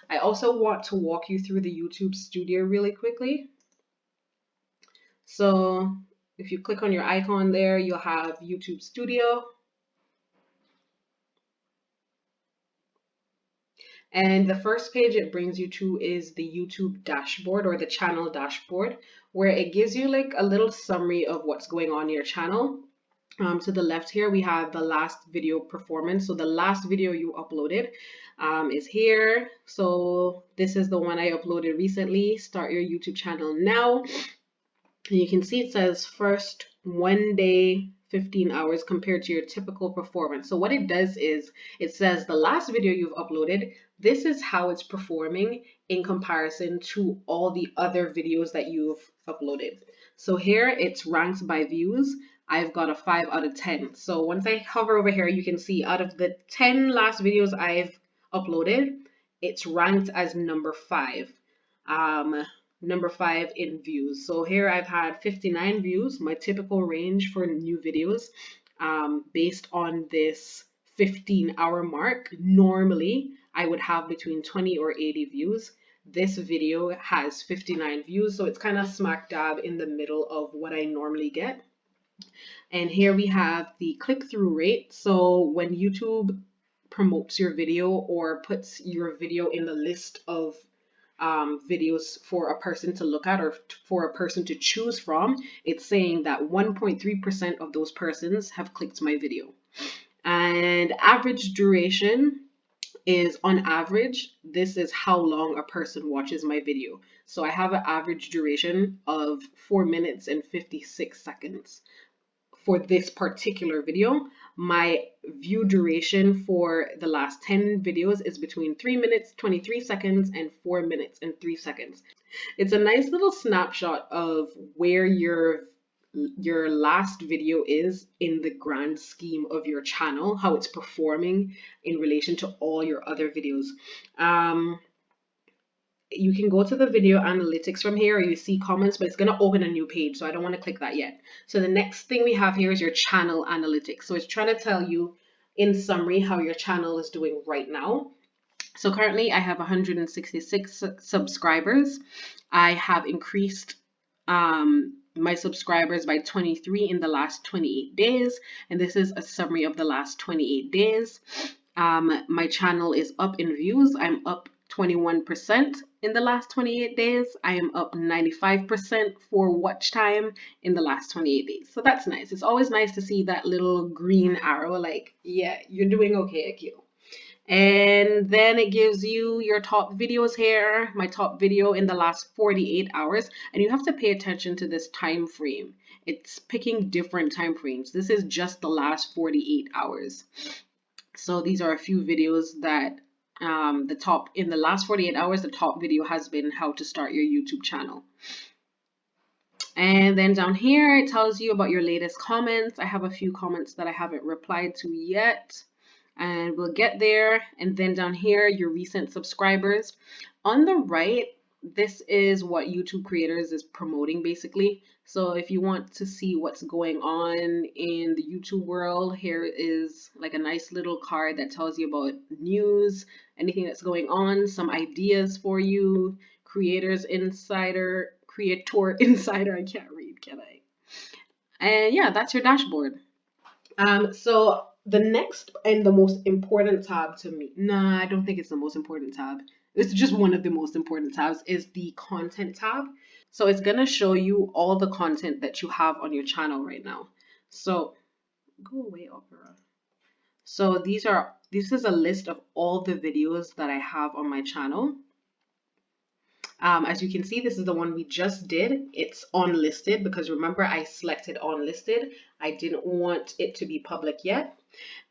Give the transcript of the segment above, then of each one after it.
I also want to walk you through the YouTube Studio really quickly. So if you click on your icon there, you'll have YouTube Studio. And the first page it brings you to is the YouTube dashboard or the channel dashboard, where it gives you like a little summary of what's going on in your channel. To the left here, we have the last video performance. So the last video you uploaded is here. So this is the one I uploaded recently. Start your YouTube channel now. And you can see it says first 1 day, 15 hours compared to your typical performance. So what it does is it says the last video you've uploaded, this is how it's performing in comparison to all the other videos that you've uploaded. So here it's ranked by views. I've got a 5 out of 10. So once I hover over here, you can see out of the 10 last videos I've uploaded, it's ranked as number 5. Number 5 in views. So here I've had 59 views, my typical range for new videos, based on this 15-hour mark. Normally, I would have between 20 or 80 views. This video has 59 views, so it's kind of smack dab in the middle of what I normally get. And here we have the click-through rate. So when YouTube promotes your video or puts your video in the list of videos for a person to look at or for a person to choose from, it's saying that 1.3% of those persons have clicked my video. And average duration is, on average, this is how long a person watches my video. So I have an average duration of 4 minutes and 56 seconds. For this particular video, my view duration for the last 10 videos is between 3 minutes 23 seconds and 4 minutes and 3 seconds. It's a nice little snapshot of where your last video is in the grand scheme of your channel, how it's performing in relation to all your other videos. You can go to the video analytics from here, or you see comments, but it's going to open a new page, so I don't want to click that yet. So the next thing we have here is your channel analytics. So it's trying to tell you in summary how your channel is doing right now. So currently I have 166 subscribers. I have increased my subscribers by 23 in the last 28 days, and this is a summary of the last 28 days. My channel is up in views. I'm up 21% in the last 28 days. I am up 95% for watch time in the last 28 days. So that's nice. It's always nice to see that little green arrow, like, yeah, you're doing okay, Akil. And then it gives you your top videos here, my top video in the last 48 hours. And you have to pay attention to this time frame. It's picking different time frames. This is just the last 48 hours. So these are a few videos that the top in the last 48 hours, the top video has been how to start your YouTube channel. And then down here, it tells you about your latest comments. I have a few comments that I haven't replied to yet, and we'll get there. And then down here, your recent subscribers. On the right, this is what YouTube Creators is promoting basically. So if you want to see what's going on in the YouTube world, here is like a nice little card that tells you about news, anything that's going on, some ideas for you, Creator Insider, I can't read, can I? And yeah, that's your dashboard. So the next and the most important tab to me, nah, I don't think it's the most important tab. It's just one of the most important tabs, is the content tab. So it's gonna show you all the content that you have on your channel right now. So go away, Opera. So this is a list of all the videos that I have on my channel. As you can see, this is the one we just did. It's unlisted because remember I selected unlisted. I didn't want it to be public yet.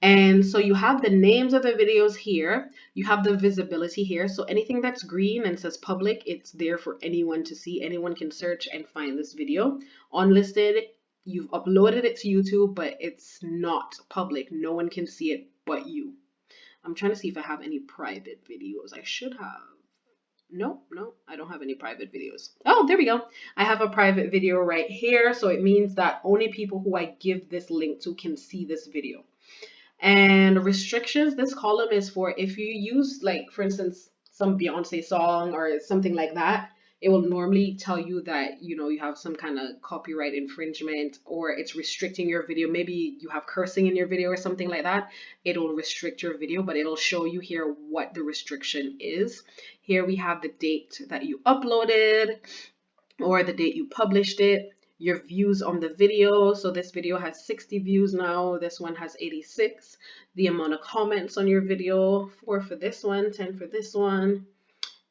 And so you have the names of the videos here. You have the visibility here. So anything that's green and says public, it's there for anyone to see. Anyone can search and find this video. Unlisted, you've uploaded it to YouTube, but it's not public. No one can see it but you. I'm trying to see if I have any private videos. I should have. No, I don't have any private videos. Oh, there we go. I have a private video right here. So it means that only people who I give this link to can see this video. And restrictions, this column is for if you use, like, for instance, some Beyonce song or something like that, it will normally tell you that, you know, you have some kind of copyright infringement or it's restricting your video. Maybe you have cursing in your video or something like that. It'll restrict your video, but it'll show you here what the restriction is. Here we have the date that you uploaded or the date you published it, your views on the video. So this video has 60 views now. This one has 86. The amount of comments on your video, 4 for this one, 10 for this one.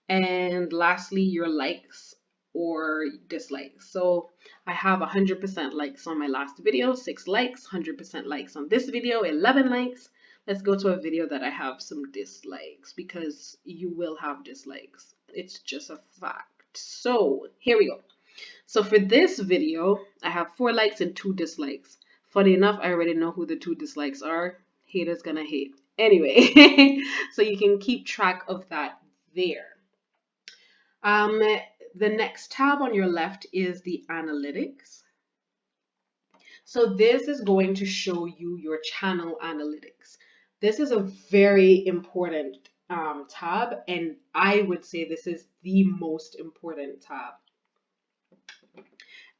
And lastly, your likes or dislikes. So I have 100% likes on my last video, 6 likes, 100% likes on this video, 11 likes. Let's go to a video that I have some dislikes, because you will have dislikes. It's just a fact. So here we go. So for this video, I have 4 likes and 2 dislikes. Funny enough, I already know who the 2 dislikes are. Haters gonna hate. Anyway, so you can keep track of that there. The next tab on your left is the analytics. So this is going to show you your channel analytics. This is a very important tab, and I would say this is the most important tab.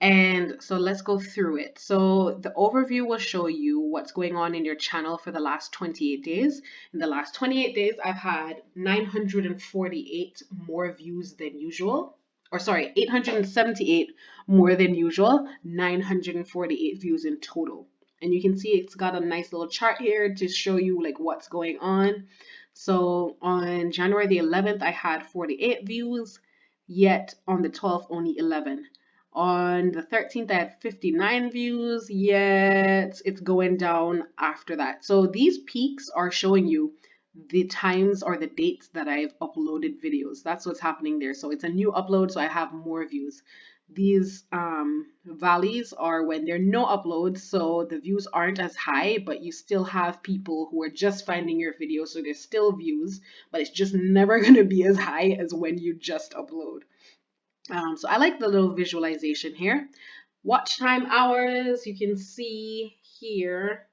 And so let's go through it. So the overview will show you what's going on in your channel for the last 28 days. In the last 28 days, I've had 948 more views than usual. Or sorry, 878 more than usual, 948 views in total. And you can see it's got a nice little chart here to show you like what's going on. So on January the 11th, I had 48 views, yet on the 12th, only 11. On the 13th, I had 59 views, yet it's going down after that. So these peaks are showing you the times or the dates that I've uploaded videos. That's what's happening there. So it's a new upload, so I have more views. These valleys are when there are no uploads, so the views aren't as high, but you still have people who are just finding your video, so there's still views, but it's just never going to be as high as when you just upload. So I like the little visualization here. Watch time hours, you can see here.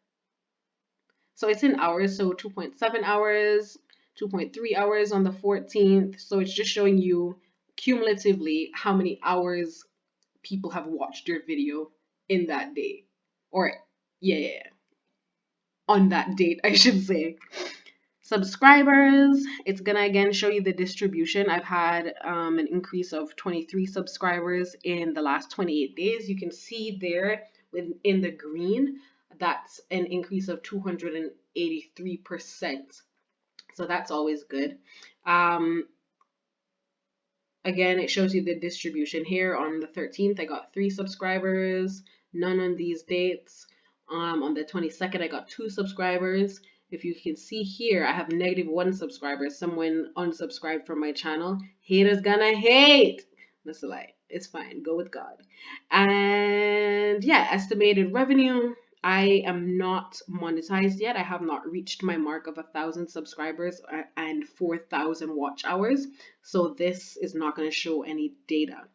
So it's in hours, so 2.7 hours, 2.3 hours on the 14th. So it's just showing you cumulatively how many hours people have watched your video in that day. Or, yeah, on that date, I should say. Subscribers, it's gonna again show you the distribution. I've had an increase of 23 subscribers in the last 28 days. You can see there in the green, that's an increase of 283%. So that's always good. Again, it shows you the distribution here. On the 13th, I got 3 subscribers, none on these dates. On the 22nd, I got 2 subscribers. If you can see here, I have -1 subscriber. Someone unsubscribed from my channel. Haters gonna hate. That's a lie. It's fine. Go with God. And yeah, estimated revenue. I am not monetized yet. I have not reached my mark of 1,000 subscribers and 4,000 watch hours. So this is not going to show any data.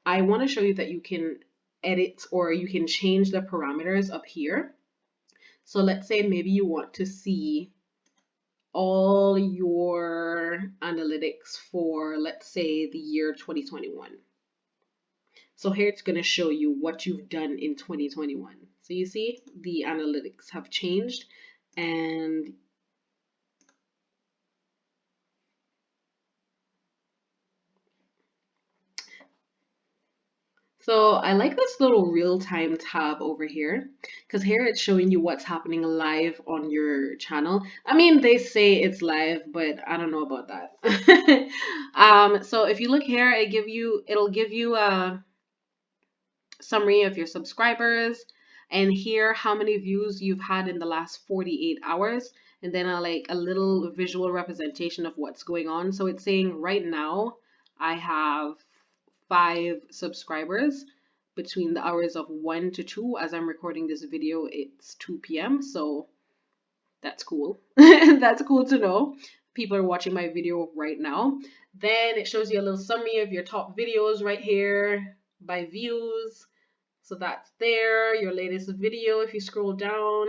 I want to show you that you can edit or you can change the parameters up here. So let's say maybe you want to see all your analytics for, let's say, the year 2021. So here it's going to show you what you've done in 2021. So you see the analytics have changed, and so I like this little real-time tab over here, because here it's showing you what's happening live on your channel. I mean, they say it's live, but I don't know about that. So if you look here, it'll give you a summary of your subscribers, and here how many views you've had in the last 48 hours, and then like a little visual representation of what's going on. So it's saying right now I have 5 subscribers between the hours of 1 to 2. As I'm recording this video, it's 2 p.m. So that's cool. That's cool to know. People are watching my video right now. Then it shows you a little summary of your top videos right here by views. So that's there. Your latest video, if you scroll down,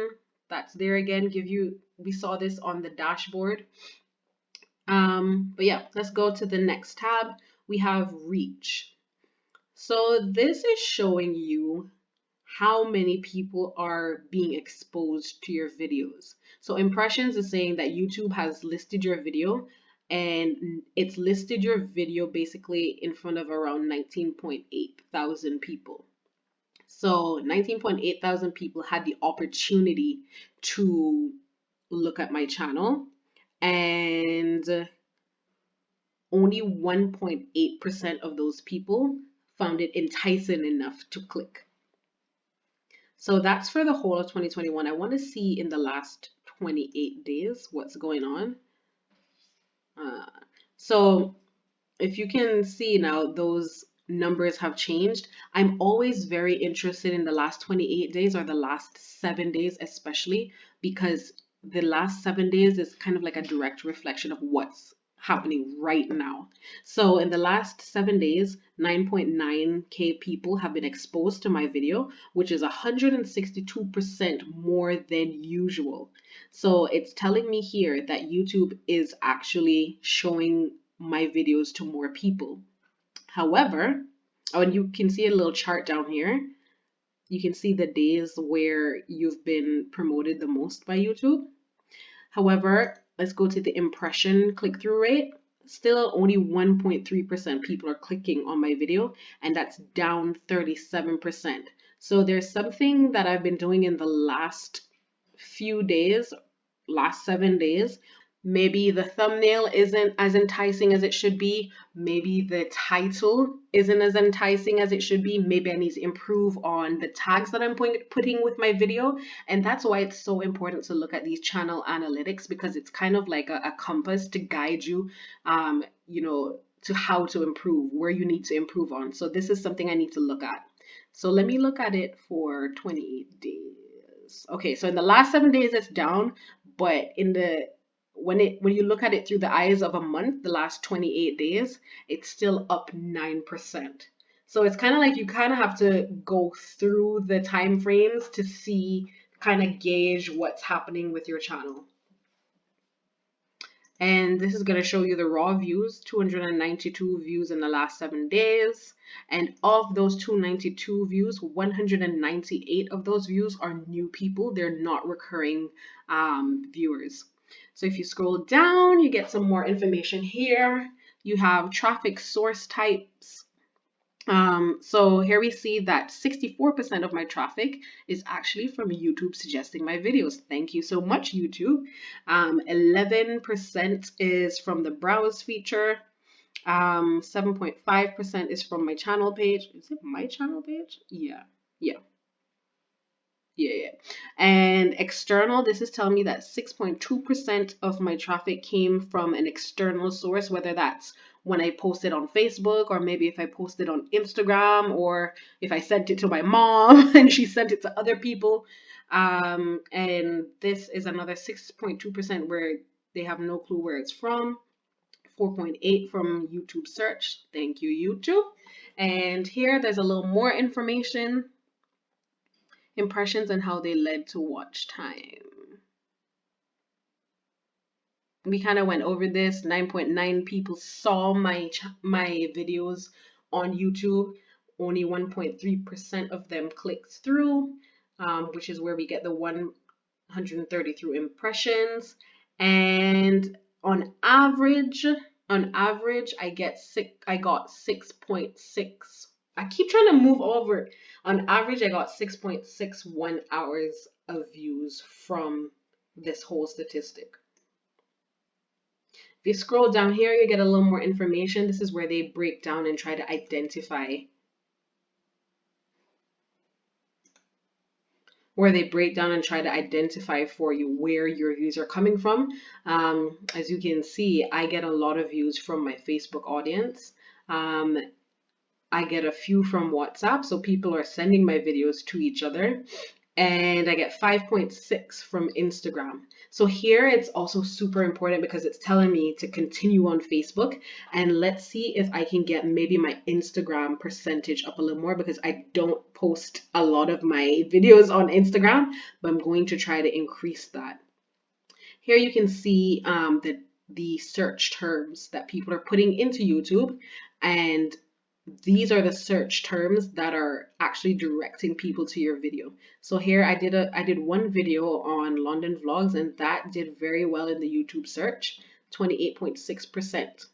that's there again. We saw this on the dashboard. But yeah, let's go to the next tab. We have reach. So this is showing you how many people are being exposed to your videos. So impressions is saying that YouTube has listed your video, and it's listed your video basically in front of around 19.8 thousand people. So 19.8 thousand people had the opportunity to look at my channel, and only 1.8% of those people found it enticing enough to click. So that's for the whole of 2021. I want to see in the last 28 days what's going on. Uh, so if you can see now, those numbers have changed. I'm always very interested in the last 28 days or the last 7 days, especially because the last 7 days is kind of like a direct reflection of what's happening right now. So in the last 7 days, 9.9K people have been exposed to my video, which is 162% more than usual. So it's telling me here that YouTube is actually showing my videos to more people. However, oh, and you can see a little chart down here. You can see the days where you've been promoted the most by YouTube. However, let's go to the impression click-through rate. Still only 1.3% people are clicking on my video, and that's down 37%. So there's something that I've been doing in the last few days, last 7 days. Maybe the thumbnail isn't as enticing as it should be. Maybe the title isn't as enticing as it should be. Maybe I need to improve on the tags that I'm putting with my video. And that's why it's so important to look at these channel analytics, because it's kind of like a compass to guide you, to how to improve, where you need to improve on. So this is something I need to look at. So let me look at it for 28 days. Okay, so in the last 7 days, it's down, but when you look at it through the eyes of a month, the last 28 days, it's still up 9%. So it's kind of like you kind of have to go through the time frames to see, kind of gauge what's happening with your channel. And this is going to show you the raw views, 292 views in the last 7 days. And of those 292 views, 198 of those views are new people. They're not recurring viewers. So if you scroll down, you get some more information here. You have traffic source types. So here we see that 64% of my traffic is actually from YouTube suggesting my videos. Thank you so much, YouTube. 11% is from the browse feature. 7.5% is from my channel page. Is it my channel page? Yeah. And external, this is telling me that 6.2% of my traffic came from an external source, whether that's when I posted on Facebook, or maybe if I posted on Instagram, or if I sent it to my mom and she sent it to other people. And this is another 6.2% where they have no clue where it's from. 4.8 from YouTube search. Thank you, YouTube. And here there's a little more information. Impressions and how they led to watch time. We kind of went over this. 9.9 people saw my videos on YouTube. Only 1.3% of them clicked through, which is where we get the 133 impressions. And on average, I got 6.6. I keep trying to move over. On average, I got 6.61 hours of views from this whole statistic. If you scroll down here, you get a little more information. This is where they break down and try to identify for you where your views are coming from. As you can see, I get a lot of views from my Facebook audience. I get a few from WhatsApp, so people are sending my videos to each other. And I get 5.6 from Instagram. So here it's also super important because it's telling me to continue on Facebook, and let's see if I can get maybe my Instagram percentage up a little more, because I don't post a lot of my videos on Instagram, but I'm going to try to increase that. Here you can see the the search terms that people are putting into YouTube, and these are the search terms that are actually directing people to your video. So here I did one video on London vlogs, and that did very well in the YouTube search. 28.6%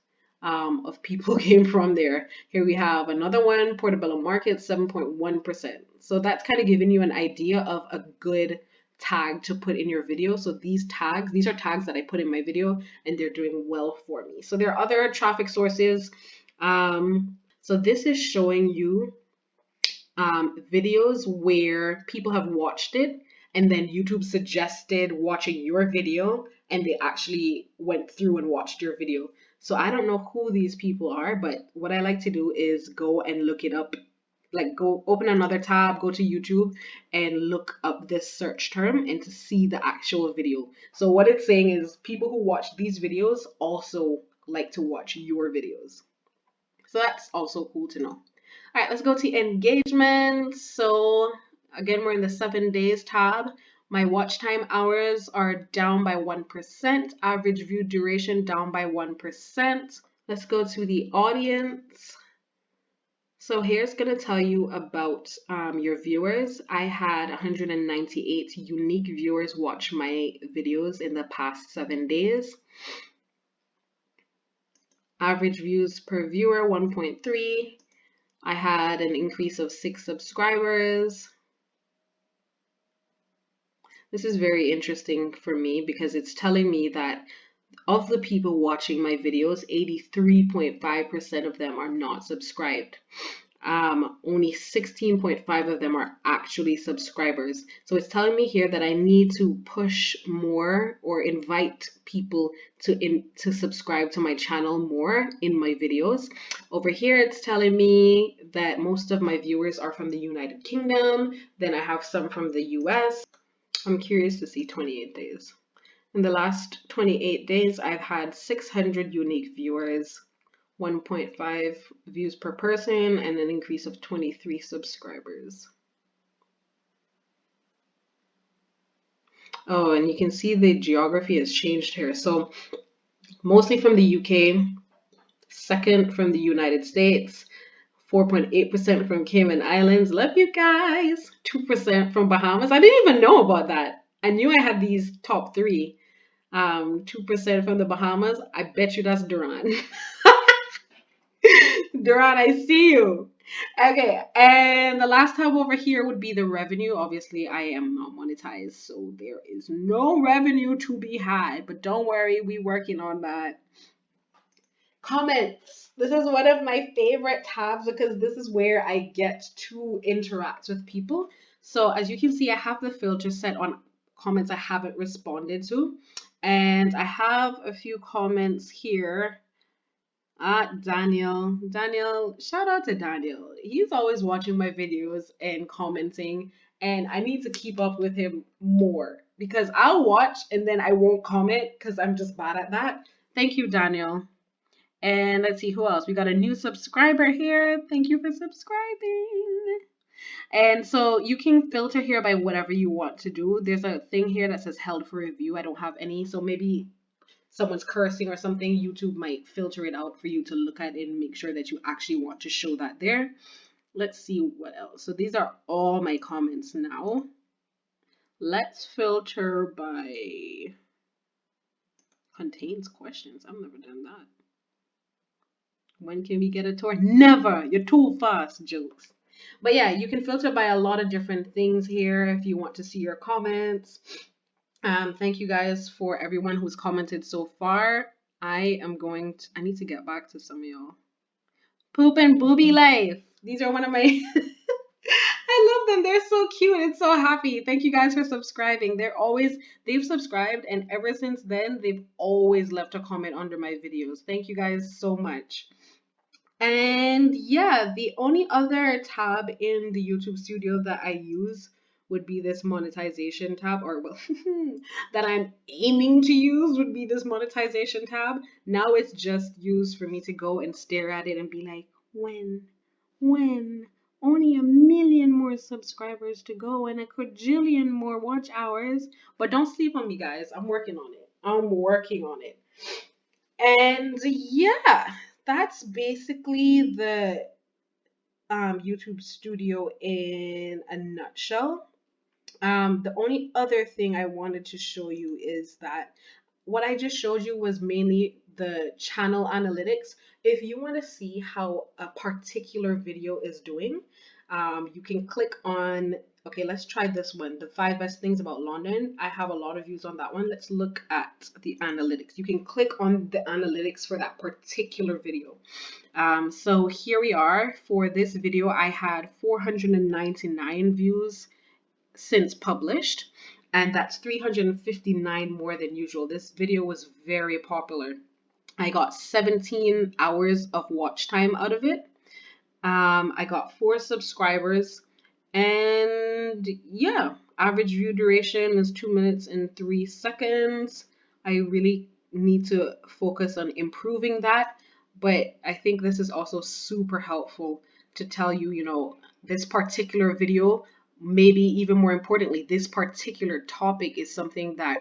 of people came from there. Here we have another one, Portobello Market, 7.1%. So that's kind of giving you an idea of a good tag to put in your video. So these are tags that I put in my video, and they're doing well for me. So there are other traffic sources. So this is showing you videos where people have watched it, and then YouTube suggested watching your video, and they actually went through and watched your video. So I don't know who these people are, but what I like to do is go and look it up. Like, go open another tab, go to YouTube and look up this search term and to see the actual video. So what it's saying is people who watch these videos also like to watch your videos. So that's also cool to know. All right, let's go to engagement. So again, we're in the 7 days tab. My watch time hours are down by 1%. Average view duration down by 1%. Let's go to the audience. So here's going to tell you about your viewers. I had 198 unique viewers watch my videos in the past 7 days. Average views per viewer, 1.3. I had an increase of 6 subscribers. This is very interesting for me because it's telling me that of the people watching my videos, 83.5% of them are not subscribed. Only 16.5 of them are actually subscribers. So it's telling me here that I need to push more or invite people to subscribe to my channel more in my videos. Over here, it's telling me that most of my viewers are from the United Kingdom. Then I have some from the US. I'm curious to see 28 days. In the last 28 days, I've had 600 unique viewers, 1.5 views per person, and an increase of 23 subscribers. Oh, and you can see the geography has changed here. So mostly from the UK, second from the United States, 4.8% from Cayman Islands. Love you guys. 2% from Bahamas. I didn't even know about that. I knew I had these top three. 2% from the Bahamas. I bet you that's Duran. Duran, I see you. Okay, and the last tab over here would be the revenue. Obviously, I am not monetized, so there is no revenue to be had. But don't worry, we're working on that. Comments. This is one of my favorite tabs because this is where I get to interact with people. So as you can see, I have the filter set on comments I haven't responded to. And I have a few comments here. Daniel, shout out to Daniel. He's always watching my videos and commenting, and I need to keep up with him more because I'll watch and then I won't comment because I'm just bad at that. Thank you, Daniel. And let's see who else. We got a new subscriber here. Thank you for subscribing. And so you can filter here by whatever you want to do. There's a thing here that says held for review. I don't have any, so maybe someone's cursing or something, YouTube might filter it out for you to look at it and make sure that you actually want to show that there. Let's see what else. So these are all my comments now. Let's filter by contains questions. I've never done that. When can we get a tour? Never. You're too fast, jokes. But yeah, you can filter by a lot of different things here if you want to see your comments. Thank you guys for everyone who's commented so far. I need to get back to some of y'all. Poop and Booby Life. These are one of my, I love them. They're so cute and so happy. Thank you guys for subscribing. They've subscribed, and ever since then, they've always left a comment under my videos. Thank you guys so much. And yeah, the only other tab in the YouTube Studio that I use would be this monetization tab, or well, that I'm aiming to use would be this monetization tab. Now it's just used for me to go and stare at it and be like, when, only 1 million more subscribers to go and a quadrillion more watch hours. But don't sleep on me, guys. I'm working on it. I'm working on it. And yeah, that's basically the YouTube Studio in a nutshell. The only other thing I wanted to show you is that what I just showed you was mainly the channel analytics. If you want to see how a particular video is doing, you can click on, okay, let's try this one, the 5 best things about London. I have a lot of views on that one. Let's look at the analytics. You can click on the analytics for that particular video. So here we are. For this video, I had 499 views since published, and that's 359 more than usual. This video was very popular. I got 17 hours of watch time out of it. I got 4 subscribers, and yeah, average view duration is 2 minutes and 3 seconds. I really need to focus on improving that, but I think this is also super helpful to tell you, this particular video, maybe even more importantly, this particular topic is something that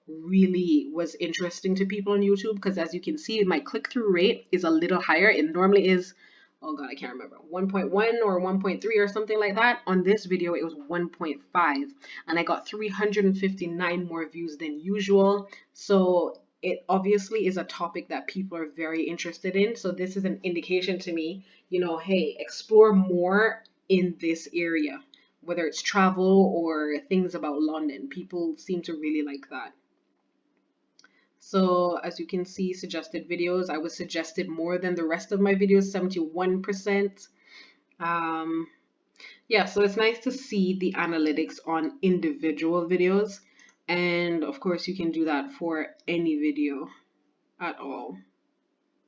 really was interesting to people on YouTube, because as you can see, my click-through rate is a little higher. It normally is, oh God, I can't remember, 1.1 or 1.3 or something like that. On this video, it was 1.5, and I got 359 more views than usual. So it obviously is a topic that people are very interested in. So this is an indication to me, hey, explore more in this area, whether it's travel or things about London. People seem to really like that. So as you can see, suggested videos, I was suggested more than the rest of my videos, 71%. Um, yeah, so it's nice to see the analytics on individual videos. And of course, you can do that for any video at all.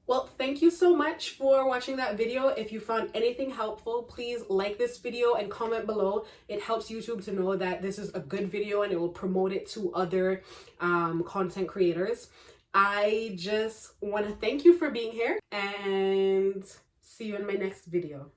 Well, thank you so much for watching that video. If you found anything helpful, please like this video and comment below. It helps YouTube to know that this is a good video and it will promote it to other content creators. I just want to thank you for being here and see you in my next video.